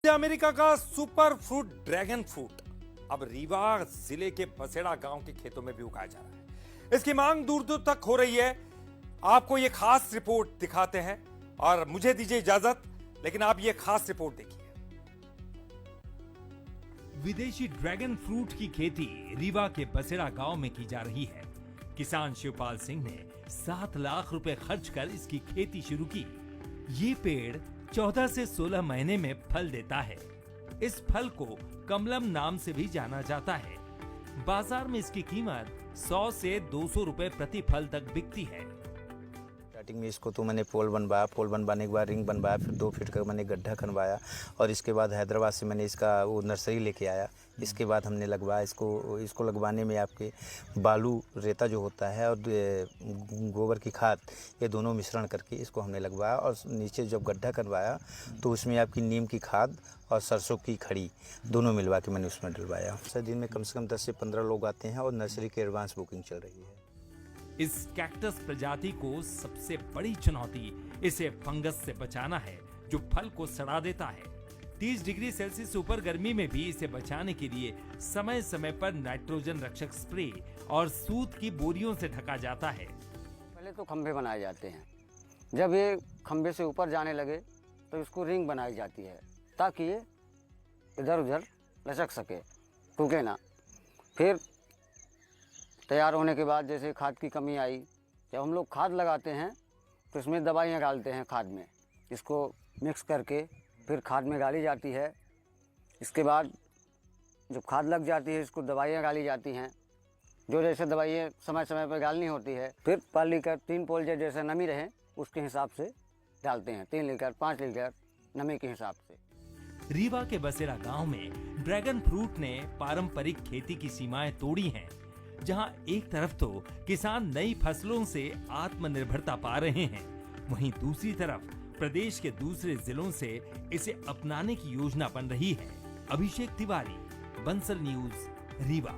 America का super fruit dragon fruit अब रीवा जिले के बसेड़ा गांव के खेतों में भी उगाया जा रहा है। इसकी मांग दूर दूर तक हो रही है। आपको ये खास रिपोर्ट दिखाते हैं और मुझे दीजिए इजाजत, लेकिन आप ये खास रिपोर्ट देखिए। विदेशी ड्रैगन फ्रूट की खेती रीवा के बसेड़ा गांव में की जा रही है। किसान शिवपाल सिंह ने 7 लाख रुपए खर्च कर इसकी खेती शुरू की। ये पेड़ 14 से 16 महीने में फल देता है। इस फल को कमलम नाम से भी जाना जाता है। बाजार में इसकी कीमत 100 से 200 रुपए प्रति फल तक बिकती है। स्टार्टिंग में इसको तो मैंने पोल बनवाने के बाद रिंग बनवाया, फिर 2 फीट का मैंने गड्ढा खनवाया और इसके बाद हैदराबाद से मैंने इसका वो नर्सरी लेके आया। इसके बाद हमने लगवाया इसको लगवाने में आपके बालू रेता जो होता है और गोबर की खाद, ये दोनों मिश्रण करके इसको हमने लगवाया और नीचे जब गड्ढा करवाया तो उसमें आपकी नीम की खाद और सरसों की खड़ी दोनों मिलवा के मैंने उसमें डलवाया। दिन में कम से कम 10 से 15 लोग आते हैं और नर्सरी की एडवांस बुकिंग चल रही है। इस कैक्टस प्रजाति को सबसे बड़ी चुनौती इसे फंगस से बचाना है, जो फल को सड़ा देता है। 30 डिग्री सेल्सियस से ऊपर गर्मी में भी इसे बचाने के लिए समय समय पर नाइट्रोजन रक्षक स्प्रे और सूत की बोरियों से ढका जाता है। पहले तो खंभे बनाए जाते हैं। जब ये खंभे से ऊपर जाने लगे तो इसको रिंग बनाई जाती है ताकि ये इधर उधर लचक सके, टूटे ना। फिर तैयार होने के बाद जैसे खाद की कमी आई, जब हम लोग खाद लगाते हैं तो इसमें दवाइयाँ डालते हैं। खाद में इसको मिक्स करके फिर खाद में डाली जाती है। इसके बाद जब खाद लग जाती है इसको दवाइयाँ डाली जाती हैं, जो जैसे दवाइयाँ समय समय पर डालनी होती है। फिर 5 लीटर 3 पोल जैसे नमी रहे उसके हिसाब से डालते हैं, 3 लीटर 5 लीटर नमी के हिसाब से। रीवा के बसेड़ा गांव में ड्रैगन फ्रूट ने पारंपरिक खेती की सीमाएं तोड़ी हैं, जहां एक तरफ तो किसान नई फसलों से आत्मनिर्भरता पा रहे हैं, वहीं दूसरी तरफ प्रदेश के दूसरे जिलों से इसे अपनाने की योजना बन रही है। अभिषेक तिवारी, बंसल न्यूज, रीवा।